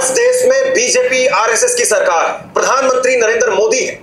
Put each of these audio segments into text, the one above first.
आज देश में बीजेपी आरएसएस की सरकार, प्रधानमंत्री नरेंद्र मोदी है,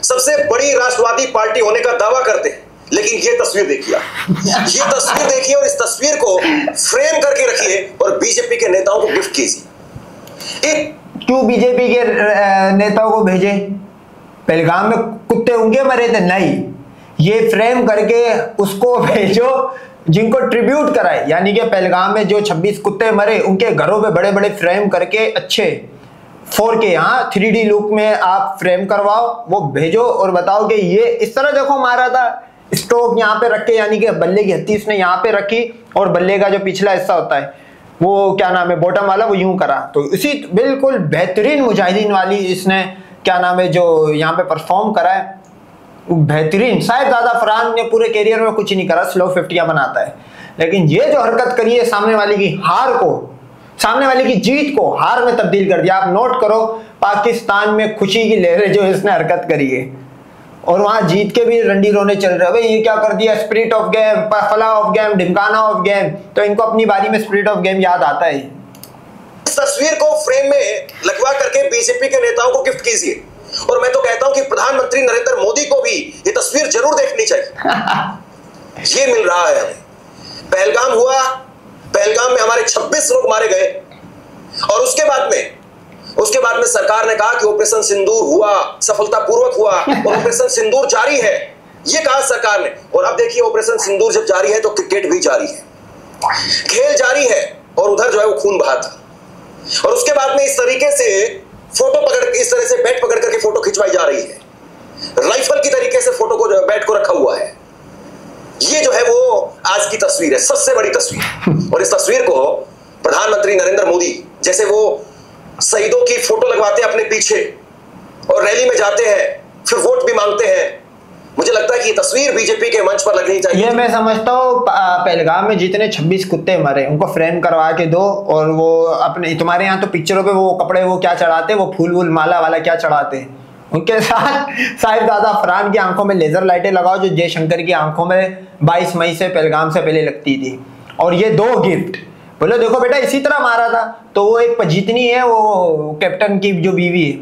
सबसे बड़ी राष्ट्रवादी पार्टी होने का दावा करते हैं, लेकिन ये तस्वीर देखिए, ये तस्वीर देखिए और इस तस्वीर को फ्रेम करके रखिए और बीजेपी के नेताओं को गिफ्ट कीजिए। क्यों बीजेपी के नेताओं को भेजे? पहलगाम में कुत्ते उनके मरे थे? नहीं, ये फ्रेम करके उसको भेजो जिनको ट्रिब्यूट कराए, यानी कि पहलगाम में जो 26 कुत्ते मरे उनके घरों पे बड़े बड़े फ्रेम करके अच्छे 4K 3D लुक में आप फ्रेम करवाओ, वो भेजो और बताओ कि ये इस तरह देखो मारा था, स्ट्रोक यहाँ पे रखे, यानी कि बल्ले की हत्ती इसने यहाँ पे रखी और बल्ले का जो पिछला हिस्सा होता है वो क्या नाम है बॉटम वाला, वो यूं करा। तो इसी बिल्कुल बेहतरीन मुजाहिदीन वाली इसने क्या नाम है जो यहाँ पे परफॉर्म करा है, बेहतरीन। साहिबजादा फरहान ने पूरे कैरियर में कुछ नहीं करा, स्लो 50 बनाता है, लेकिन ये जो हरकत करी है सामने वाले की हार को, सामने वाले की जीत को हार में तब्दील कर दिया। आप नोट करो पाकिस्तान में खुशी की लहरें जो इसने हरकत करी है, और वहां जीत के भी रंडी रोने चल रहे हैं, भाई ये क्या कर दिया, स्पिरिट ऑफ गेम, फला ऑफ गेम, ढिमकाना ऑफ गेम। तो इनको अपनी बारी में स्पिरिट ऑफ गेम याद आता है। इस तस्वीर को फ्रेम में लगवा करके बीजेपी के नेताओं को गिफ्ट कीजिए, और मैं तो कहता हूं कि प्रधानमंत्री नरेंद्र मोदी को भी ये तस्वीर जरूर देखनी चाहिए। ये मिल रहा है हमें। पहलगाम हुआ, पहलगाम में हमारे 26 लोग मारे गए, और उसके बाद में सरकार ने कहा कि ऑपरेशन सिंदूर हुआ, सफलतापूर्वक हुआ, और ऑपरेशन सिंदूर जारी है, ये कहा सरकार ने। और अब देखिए ऑपरेशन सिंदूर जब जारी है तो क्रिकेट भी जारी है, खेल जारी है, और उधर जो है वो खून बहा था। और उसके बाद में इस तरीके से फोटो पकड़, इस तरह से बैट पकड़ करके फोटो खिंचवाई जा रही है, राइफल की तरीके से फोटो को जो बैट को रखा हुआ है। ये जो है वो आज की तस्वीर है, सबसे बड़ी तस्वीर। और इस तस्वीर को प्रधानमंत्री नरेंद्र मोदी जैसे वो शहीदों की फोटो लगवाते हैं अपने पीछे और रैली में जाते हैं, फिर वोट भी मांगते हैं, मुझे लगता है कि ये तस्वीर बीजेपी के मंच पर लगनी चाहिए। ये मैं समझता हूँ पहलगाम में जितने 26 कुत्ते मरे उनको फ्रेम करवा के दो, और वो अपने, तुम्हारे यहाँ तो पिक्चरों पे वो कपड़े वो क्या चढ़ाते हैं, वो फूल वूल माला वाला क्या चढ़ाते हैं, उनके साथ साहिबजादा फरहान की आंखों में लेजर लाइटें लगाओ जो जयशंकर की आंखों में 22 मई से पहलगाम से पहले लगती थी। और ये 2 गिफ्ट बोलो, देखो बेटा इसी तरह मारा था। तो वो एक पजीतनी है, वो कैप्टन की जो बीवी है,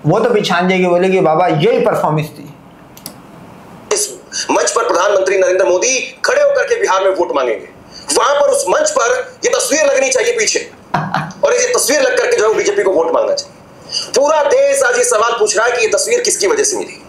वो तो पिछान जाएगी, बोलेगी बाबा यही परफॉर्मेंस थी। इस मंच पर प्रधानमंत्री नरेंद्र मोदी खड़े होकर के बिहार में वोट मांगेंगे, वहां पर उस मंच पर ये तस्वीर लगनी चाहिए पीछे, और ये तस्वीर लग करके जो है बीजेपी को वोट मांगना चाहिए। पूरा देश आज ये सवाल पूछ रहा है कि ये तस्वीर किसकी वजह से मिली,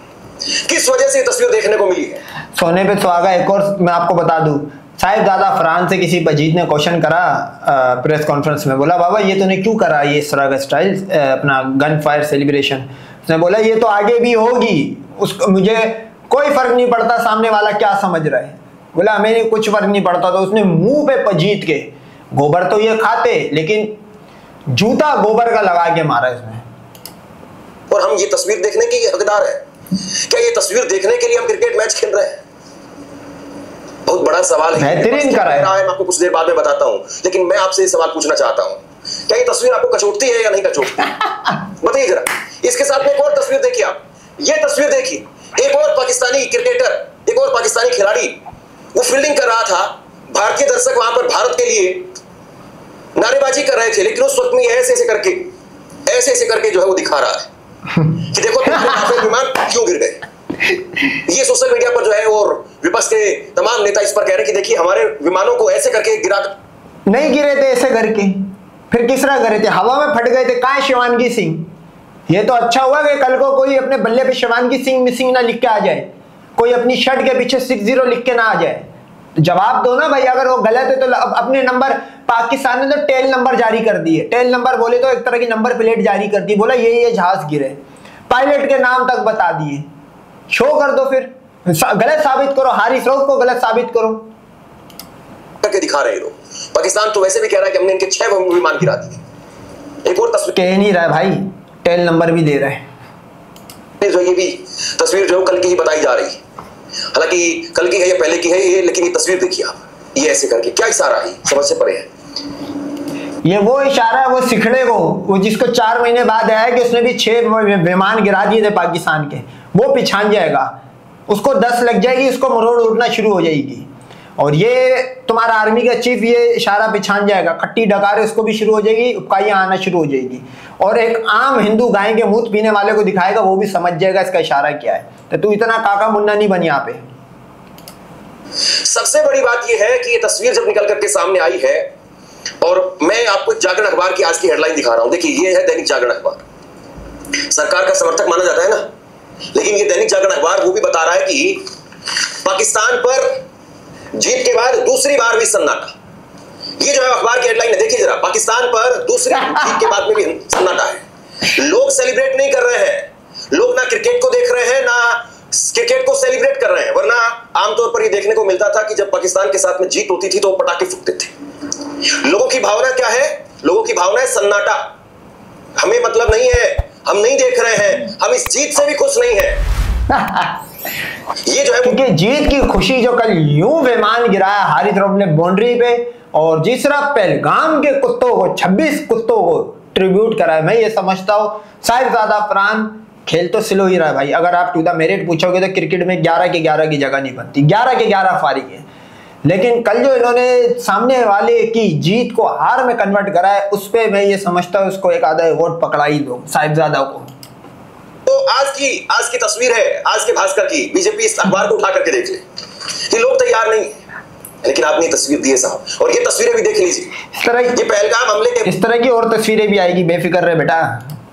किस वजह से ये तस्वीर देखने को मिली है। सोने पे सुहागा। एक और मैं आपको बता दूं, साहिबजादा फरहान से किसी बजीत ने क्वेश्चन करा प्रेस कॉन्फ्रेंस में, बोला बाबा ये तूने क्यों करा ये इस तरह का स्टाइल, अपना गन फायर सेलिब्रेशन। उसने बोला ये तो आगे भी होगी, उसको मुझे कोई फर्क नहीं पड़ता सामने वाला क्या समझ रहा है। बोला हमें कुछ फर्क नहीं पड़ता। तो उसने मुंह पे पजीत के, गोबर तो ये खाते लेकिन जूता गोबर का लगा के मारा इसमें। और हम ये तस्वीर देखने के हकदार है क्या? ये तस्वीर देखने के लिए हम क्रिकेट मैच खेल रहे हैं? बहुत बड़ा सवाल है, बेहतरीन कर रहा है। मैं आपको कुछ देर बाद में बताता हूं, लेकिन मैं आपसे ये सवाल पूछना चाहता हूं, क्या ये तस्वीर आपको कचोटती है या नहीं कचोटती? बताइए जरा। इसके साथ में एक और तस्वीर देखिए आप, ये तस्वीर देखिए, एक और पाकिस्तानी क्रिकेटर, एक और पाकिस्तानी खिलाड़ी, वो फील्डिंग कर रहा था, भारतीय दर्शक वहां पर भारत के लिए नारेबाजी कर रहे थे, लेकिन उस वक्त में ऐसे ऐसे करके जो है वो दिखा रहा है कि देखो राफेल विमान क्यों गिर गए। ये सोशल मीडिया पर जो है और विपक्ष के तमाम नेता इस पर कह रहे हैं कि देखिए हमारे विमानों को ऐसे करके गिरा। नहीं गिरे थे ऐसे करके, फिर किस तरह गिरे थे? हवा में फट गए थे। कहाँ है शिवानगी सिंह? ये तो अच्छा हुआ कि कल को कोई अपने बल्ले पे शिवानगी सिंह मिसिंग ना लिख के आ जाए, कोई अपनी शर्ट के पीछे 60 लिख के ना आ जाए। तो जवाब दो ना भाई, अगर वो गलत है तो अपने नंबर, पाकिस्तान ने तो टेल नंबर जारी कर दिए, टेल नंबर बोले तो एक तरह की नंबर प्लेट जारी कर दी, बोला ये जहाज गिरे, पायलट के नाम तक बता दिए। शो कर दो, फिर गलत साबित करो, हारिस रऊफ को गलत साबित करो करके दिखा रहे लोग। पाकिस्तान तो वैसे भी कह रहा है कि हमने इनके 6 विमान गिरा दिए। एक और तस्वीर कह नहीं रहा है भाई, टेल नंबर भी दे रहा है। जो ये भी तस्वीर जो कल की ही बताई जा रही है, हालांकि कल की है या पहले की है ये, लेकिन ये तस्वीर देखिए आप, ये ऐसे करके क्या इशारा है, समझ से परे है। ये वो इशारा है वो सिखड़े को, वो जिसको 4 महीने बाद आया कि उसने भी 6 विमान गिरा दिए थे पाकिस्तान के, वो पिछान जाएगा, उसको 10 लग जाएगी, उसको मरोड़ उठना शुरू हो जाएगी। और ये तुम्हारा आर्मी का चीफ ये इशारा पिछान जाएगा, खट्टी डकारे उसको भी शुरू हो जाएगी, उपकाइयां आना शुरू हो जाएगी, और एक आम हिंदू गाय के मूत पीने वाले को दिखाएगा, वो भी समझ जाएगा इसका इशारा क्या है। तो तू इतना काका मुन्ना नहीं बन यहाँ पे। सबसे बड़ी बात यह है कि ये तस्वीर जब निकल करके सामने आई है, और मैं आपको जागरण अखबार की आज की हेडलाइन दिखा रहा हूं। देखिए, ये है दैनिक जागरण अखबार, सरकार का समर्थक माना जाता है ना, लेकिन ये दैनिक जागरण अखबार वो भी बता रहा है कि पाकिस्तान पर जीत के बाद दूसरी बार भी सन्नाटा। ये जो है अखबार की हेडलाइन है, देखिए जरा, पाकिस्तान पर दूसरी जीत के बाद में भी सन्नाटा है। लोग सेलिब्रेट नहीं कर रहे हैं, लोग ना क्रिकेट को देख रहे हैं ना क्रिकेट को सेलिब्रेट कर रहे हैं, वरना आमतौर पर यह देखने को मिलता था कि जब पाकिस्तान के साथ में जीत होती थी तो पटाखे फूटते थे। लोगों की भावना क्या है? लोगों की भावना है सन्नाटा, हमें मतलब नहीं है, हम नहीं देख रहे हैं, हम इस जीत से भी खुश नहीं है। ये जो है क्योंकि जीत की खुशी जो कल यूं विमान गिराया हारिस रऊफ ने बाउंड्री पे, और जिसरा पहलगाम के कुत्तों को 26 कुत्तों को ट्रिब्यूट कराया। मैं ये समझता हूं साहिबजादा फरहान खेल तो स्लो ही रहा है भाई। अगर आप टू द मेरिट पूछोगे तो क्रिकेट में 11 के 11 की जगह नहीं बनती, 11 के 11 फारिग है, लेकिन कल जो इन्होंने सामने वाले की जीत को हार में कन्वर्ट करा है, उस पर मैं ये समझता हूं उसको एक आधा वोट पकड़ा ही दो साहिबजादा को। तो आज की तस्वीर है, आज के भास्कर की, बीजेपी इस अखबार को उठा करके देख ले कि लोग तैयार नहीं है, लेकिन आपने तस्वीर दी है साहब, और ये तस्वीरें भी देख लीजिए। इस तरह ये पहलगाम हमले के इस तरह की और तस्वीरें भी आएगी, बेफिक्र रहे बेटा।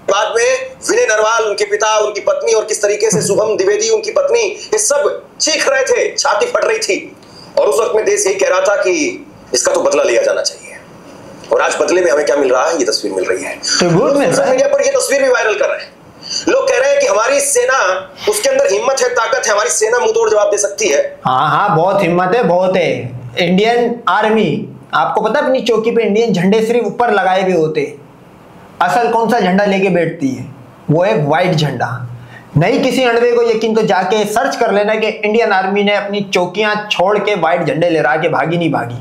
बाद में विनय नरवाल, उनके पिता, उनकी पत्नी, और किस तरीके से शुभम द्विवेदी उनकी पत्नी, ये सब चीख रहे थे, छाती फट रही थी, और उस वक्त में देश यही कह रहा था कि इसका तो बदला लिया जाना चाहिए। और आज बदले में हमें क्या मिल रहा है? ये तस्वीर मिल रही है। सोशल मीडिया पर ये तस्वीर भी वायरल कर रहे हैं। लोग कह रहे हैं कि हमारी सेना, उसके अंदर हिम्मत है, ताकत है, हमारी सेना मुंहतोड़ जवाब दे सकती है। हाँ, बहुत हिम्मत है, बहुत है। इंडियन आर्मी, आपको पता है अपनी चौकी पे इंडियन झंडे सिर्फ ऊपर लगाए हुए होते, असल कौन सा झंडा लेके बैठती है? वो है व्हाइट झंडा। नहीं किसी अड़वे को यकीन तो जाके सर्च कर लेना कि इंडियन आर्मी ने अपनी चौकियां छोड़ के व्हाइट झंडे ले रहा के भागी नहीं भागी।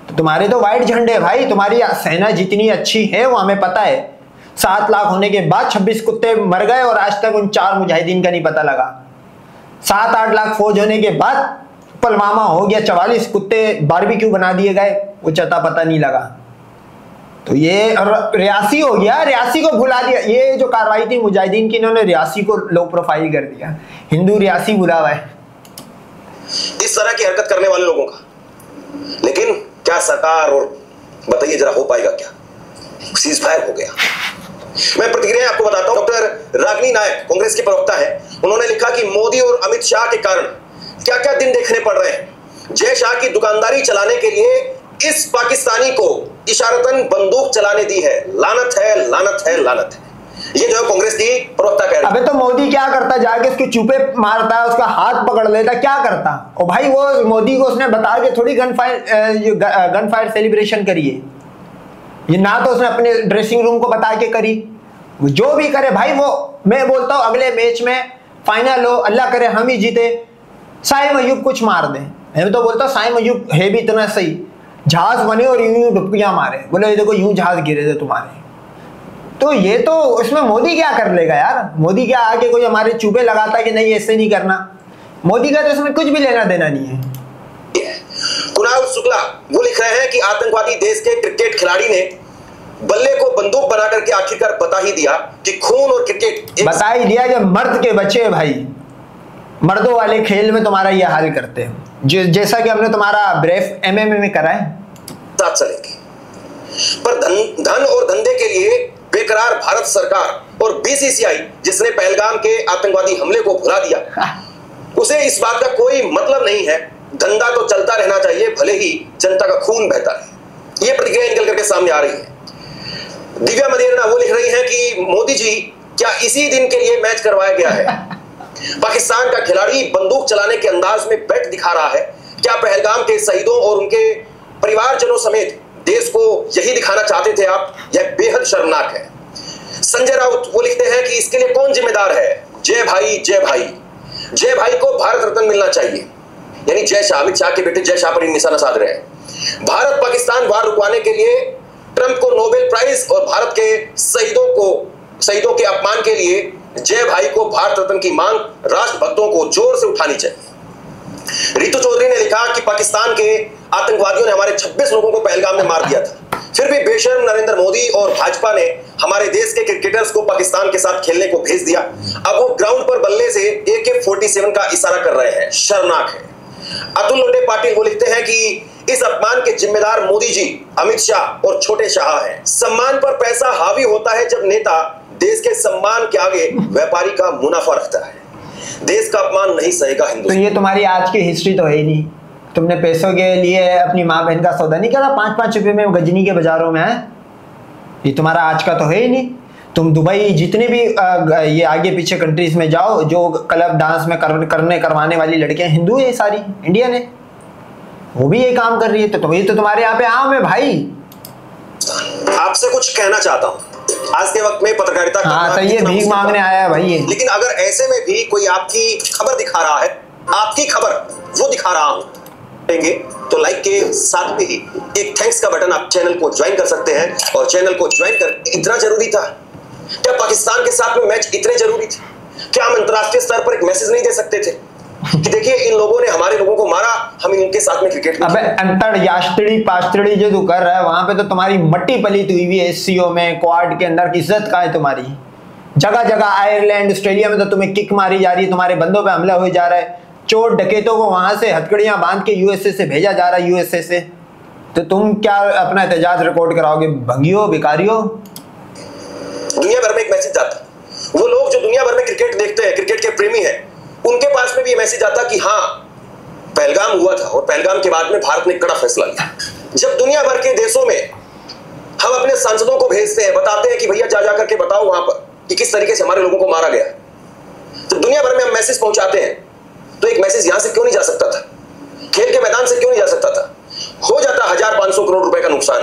तो तुम्हारे तो व्हाइट झंडे भाई, तुम्हारी सेना जितनी अच्छी है वो हमें पता है। 7 लाख होने के बाद 26 कुत्ते मर गए और आज तक उन 4 मुजाहिदीन का नहीं पता लगा। 7-8 लाख फौज होने के बाद पुलवामा हो गया, 44 कुत्ते बारबेक्यू बना दिए गए, वो चता पता नहीं लगा। तो ये रियासी हो गया, रियासी को भुला दिया। ये जो कार्रवाई थी मुजाहिदीन की, इन्होंने रियासी को लो प्रोफाइल कर दिया, हिंदू रियासी बुला हुआ है इस तरह की हरकत करने वाले लोगों का। लेकिन क्या सरकार, और बताइए जरा, हो पाएगा क्या? सीज फायर हो गया। मैं प्रतिक्रिया आपको बताता हूं। डॉक्टर रागिनी नायक, कांग्रेस के प्रवक्ता है, उन्होंने लिखा कि मोदी और अमित शाह के कारण क्या क्या दिन देखने पड़ रहे हैं। जय शाह की दुकानदारी चलाने के लिए इस पाकिस्तानी को इशारतन बंदूक चलाने दी है। लानत है, लानत है, लानत है। ये जो है कांग्रेस की प्रवक्ता कह रही है। अबे तो मोदी क्या करता? जाके उसके चुपे मारता है, उसका हाथ पकड़ लेता, क्या करता? और भाई वो मोदी को उसने बता के थोड़ी गन फायर सेलिब्रेशन करिए। ये ना तो उसने अपने ड्रेसिंग रूम को बता के करी। जो भी करे भाई, वो मैं बोलता हूँ अगले मैच में फाइनल हो, अल्लाह करे हम ही जीते, साइम अयूब कुछ मार दे। मैं तो बोलता हूँ साइम अयूब है भी इतना सही, जहाज बने और यूं डुबकियां मारे, बोले ये देखो यूं जहाज गिरे थे तुम्हारे। तो ये तो इसमें मोदी क्या कर लेगा यार? मोदी क्या आके कोई हमारे चूबे लगाता कि नहीं ऐसे नहीं करना? मोदी का तो इसमें कुछ भी लेना देना नहीं है। कुणाल शुक्ला वो लिख रहे हैं कि आतंकवादी देश के क्रिकेट खिलाड़ी ने बल्ले को बंदूक बना करके आखिरकार बता ही दिया कि खून और क्रिकेट बता ही दिया कि मर्द के बच्चे भाई मर्दों वाले खेल में तुम्हारा यह हाल करते हैं, जैसा कि हमने तुम्हारा ब्रेफ एमएमए में करा है। साथ चलेंगे, पर धन और धंधे के लिए बेकरार भारत सरकार और बीसीसीआई, जिसने पहलगाम के आतंकवादी हमले को भुला दिया, उसे इस बात का कोई मतलब नहीं है। धंधा तो चलता रहना चाहिए, भले ही जनता का खून बहता है। ये प्रतिक्रिया निकल करके सामने आ रही है। दिव्या मदेरना वो लिख रही हैं कि मोदी जी, क्या इसी दिन के लिए मैच करवाया गया है? पाकिस्तान का खिलाड़ी बंदूक चलाने के अंदाज में बैट दिखा रहा है। क्या पहलगाम के शहीदों और उनके परिवारजनों समेत देश को यही दिखाना चाहते थे आप? यह बेहद शर्मनाक है। संजय राउत वो लिखते हैं कि इसके लिए कौन जिम्मेदार है? जय भाई, जय भाई, जय भाई को भारत रत्न मिलना चाहिए। यानी जय शाह, अमित शाह के बेटे जय शाह पर निशाना साध रहे हैं। भारत पाकिस्तान वार रुकवाने के लिए ट्रंप को नोबेल प्राइज और भारत के शहीदों के अपमान के लिए जय भाई को भारत रत्न की मांग राष्ट्रभक्तों को जोर से उठानी चाहिए। रितु चौधरी ने लिखा कि पाकिस्तान के आतंकवादियों ने हमारे 26 लोगों को पहलगाम में मार दिया था, फिर भी बेशर्म नरेंद्र मोदी और भाजपा ने हमारे देश के क्रिकेटर्स को पाकिस्तान के साथ खेलने को भेज दिया। अब वो ग्राउंड पर बल्ले से AK-47 का इशारा कर रहे हैं, शर्मनाक है। अतुल लोटे पाटिल वो लिखते हैं कि इस अपमान के जिम्मेदार मोदी जी, अमित शाह और छोटे शाह हैं। सम्मान पर पैसा हावी होता है जब नेता देश के सम्मान के आगे व्यापारी का मुनाफा रखता है। देश का अपमान नहीं सहेगा हिंदुस्तान। तो ये तुम्हारी आज की हिस्ट्री तो है ही नहीं। तुमने पैसों के लिए अपनी माँ बहन का सौदा नहीं करा 5-5 रुपए में गजनी के बाजारों में है। ये तुम्हारा आज का तो है ही नहीं। तुम दुबई जितने भी ये आगे पीछे कंट्रीज में जाओ, जो क्लब डांस में करवाने वाली लड़कियां हिंदू है, सारी इंडियन है, वो भी ये काम कर रही है। तो ये तो तुम्हारे यहाँ पे आम है भाई। आपसे कुछ कहना चाहता हूँ, आज के वक्त में पत्रकारिता तो ये भीख मांगने आया है भाई ये। लेकिन अगर ऐसे में भी कोई आपकी खबर दिखा रहा है, आपकी खबर वो दिखा रहा हूं, तो लाइक के साथ में ही एक थैंक्स का बटन आप चैनल को ज्वाइन कर सकते हैं। और चैनल को ज्वाइन कर इतना जरूरी था क्या? पाकिस्तान के साथ में मैच इतने जरूरी थे क्या? हम अंतरराष्ट्रीय स्तर पर एक मैसेज नहीं दे सकते थे कि देखिए इन लोगों ने हमारे लोगों को मारा, हम इनके साथ में क्रिकेट में। अबे अंतर यास्त्री पास्त्री जो तू कर रहा है वहां पे तो तुम्हारी मट्टी पलीत हुई हुई है। SCO में, क्वाड के अंदर इज्जत कहाँ है तुम्हारी? जगह जगह आयरलैंड, ऑस्ट्रेलिया में तो तुम्हें किक मारी जा रही है, तुम्हारे बंदों पे हमला हो जा रहा है, चोर डकैतों को वहां से हथकड़ियां बांध के USA से भेजा जा रहा है, USA से। तो तुम क्या अपना एहतजाज रिकॉर्ड कराओगे? भंगियो, भिखारियो। दुनिया भर में एक मैसेज आता, वो लोग जो दुनिया भर में क्रिकेट देखते हैं, क्रिकेट के प्रेमी हैं, उनके पास में भी ये मैसेज आता कि हाँ पहलगाम हुआ था और पहलगाम के बाद में भारत ने कड़ा फैसला लिया। जब दुनिया भर के देशों में हम अपने सांसदों को भेजते हैं, बताते हैं कि भैया जा करके बताओ वहां पर कि किस तरीके से हमारे लोगों को मारा गया, तो दुनिया भर में हम मैसेज पहुंचाते हैं, तो एक मैसेज यहां से क्यों नहीं जा सकता था? खेल के मैदान से क्यों नहीं जा सकता था? हो जाता 1500 करोड़ रुपए का नुकसान।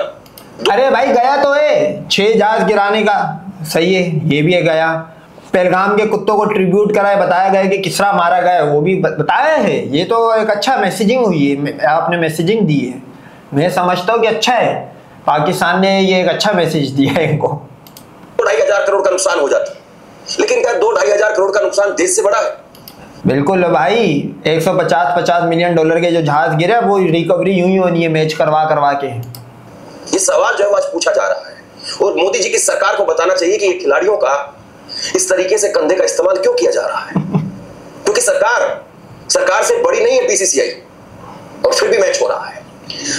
अरे भाई गया तो है 6 जहाज गिराने का, सही है, ये भी है गया। पहलगाम के कुत्तों को ट्रिब्यूट कराए, बताया गया कि किसरा मारा गया, वो भी बताया है। ये तो एक अच्छा मैसेजिंग हुई है, आपने मैसेजिंग दी है। मैं समझता हूँ कि अच्छा है, पाकिस्तान ने ये एक अच्छा मैसेज दिया है इनको। 2-2.5 करोड़ का नुकसान हो जाता, लेकिन क्या 2-2.5 करोड़ का नुकसान देश से बड़ा है? बिल्कुल भाई, 150 मिलियन डॉलर के जो जहाज गिरे वो रिकवरी यूं ही होनी है मैच करवा के। ये सवाल जो है आज पूछा जा रहा है और मोदी जी की सरकार को बताना चाहिए कि खिलाड़ियों का इस तरीके से कंधे का इस्तेमाल क्यों किया जा रहा है, क्योंकि सरकार से बड़ी नहीं है BCCI और फिर भी मैच हो रहा है।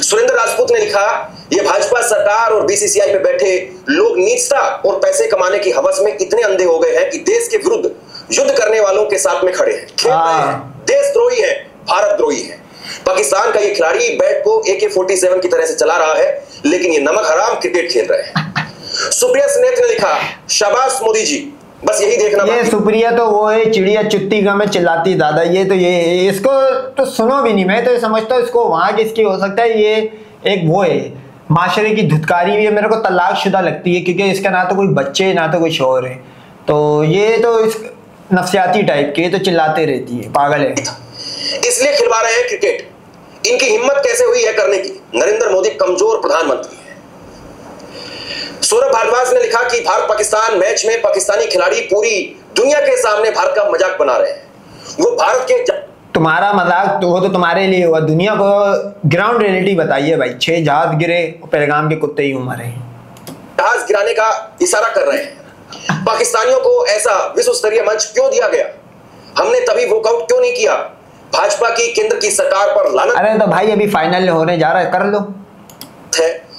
सुरेंद्र राजपूत ने लिखा, ये भाजपा सरकार और BCCI में बैठे लोग नीचता और पैसे कमाने की हवस में इतने अंधे हो गए हैं कि देश के विरुद्ध युद्ध करने वालों के साथ में खड़े हैं, खेल रहे हैं, देशद्रोही है, भारत द्रोही है। पाकिस्तान का ये खिलाड़ी बैट को AK-47 की तरह से चला रहा है, लेकिन ये नमक हराम क्रिकेट खेल रहे हैं। सुप्रिया स्नेथ ने लिखा, शाबाश मोदी जी, बस यही देखना। ये सुप्रिया तो वो है चिड़िया चुत्ती का में चिल्लाती दादा, ये तो ये इसको तो सुनो भी नहीं। मैं तो ये समझता हूँ इसको वहां किसकी हो सकता है, ये एक वो है माशरे की धुतकारी भी है। मेरे को तलाकशुदा लगती है क्योंकि इसका ना तो कोई बच्चे ना तो कोई शोहर है, तो ये तो इस नफसियाती टाइप के तो चिल्लाते रहती है, पागल है। इसलिए खिलवा रहे हैं क्रिकेट। इनकी हिम्मत कैसे हुई है करने की? नरेंद्र मोदी कमजोर प्रधानमंत्री है। सौरभ भारद्वाज ने लिखा कि भारत पाकिस्तान मैच में पाकिस्तानी खिलाड़ी पूरी दुनिया के सामने भारत का मजाक बना रहे हैं। वो भारत के तुम्हारा मजाक तो वो तो तुम्हारे लिए हुआ, दुनिया को ग्राउंड रियलिटी बताइए भाई। 6 जहाज गिरे, पहलगाम के कुत्ते ही मरे। जहाज गिराने का इशारा कर रहे हैं। पाकिस्तानियों को ऐसा विश्व स्तरीय मंच क्यों दिया गया? हमने तभी वॉकआउट क्यों नहीं किया? भाजपा की केंद्र की सरकार पर लानत। अरे तो भाई अभी फाइनल होने जा रहा है, कर लो।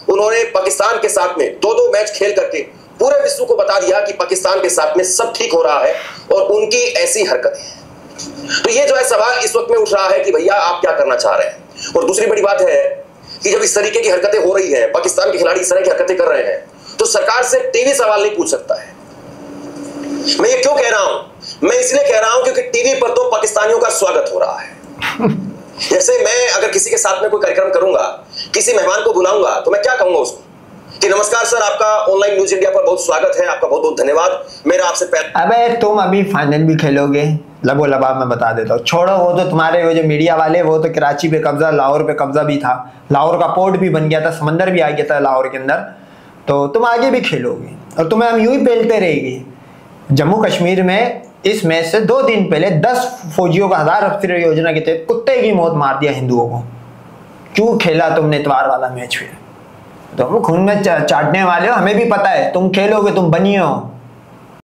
उन्होंने पाकिस्तान के साथ में 2-2 मैच खेल करके पूरे विश्व को बता दिया कि पाकिस्तान के साथ में सब ठीक हो रहा है और उनकी ऐसी हरकतें। तो ये जो है सवाल इस वक्त में उठ रहा है कि भैया आप क्या करना चाह रहे हैं? और दूसरी बड़ी बात है कि जब इस तरीके की हरकतें हो रही है, पाकिस्तान के खिलाड़ी इस तरह की हरकतें कर रहे हैं, तो सरकार से टीवी सवाल नहीं पूछ सकता है। मैं ये क्यों कह रहा हूं? मैं इसलिए कह रहा हूं क्योंकि टीवी पर तो पाकिस्तानियों का स्वागत हो रहा है। जैसे मैं अगर किसी के साथ में कोई कार्यक्रम करूंगा, किसी मेहमान को बुलाऊंगा, तो मैं क्या कहूंगा उसको कि नमस्कार सर, आपका ऑनलाइन न्यूज इंडिया पर बहुत स्वागत है, आपका बहुत बहुत धन्यवाद, मेरा आपसे अबे तुम अभी फाइनल भी खेलोगे, लबो लबाब मैं बता देता हूँ। छोड़ो वो तो तुम्हारे वो जो मीडिया वाले, वो तो कराची पे कब्जा, लाहौर पे कब्जा भी था, लाहौर का पोर्ट भी बन गया था, समंदर भी आ गया था लाहौर के अंदर, तो तुम आगे भी खेलोगे और तुम्हें हम यूं ही पेलते रहेंगे। जम्मू कश्मीर में इस मैच से 2 दिन पहले 10 फौजियों का 1000 अफसर योजना के तहत कुत्ते की मौत मार दिया हिंदुओं को। क्यों खेला तुमने इतवार वाला मैच? फिर तुम खून में चाटने वाले हो, हमें भी पता है तुम खेलोगे, तुम बनिए हो।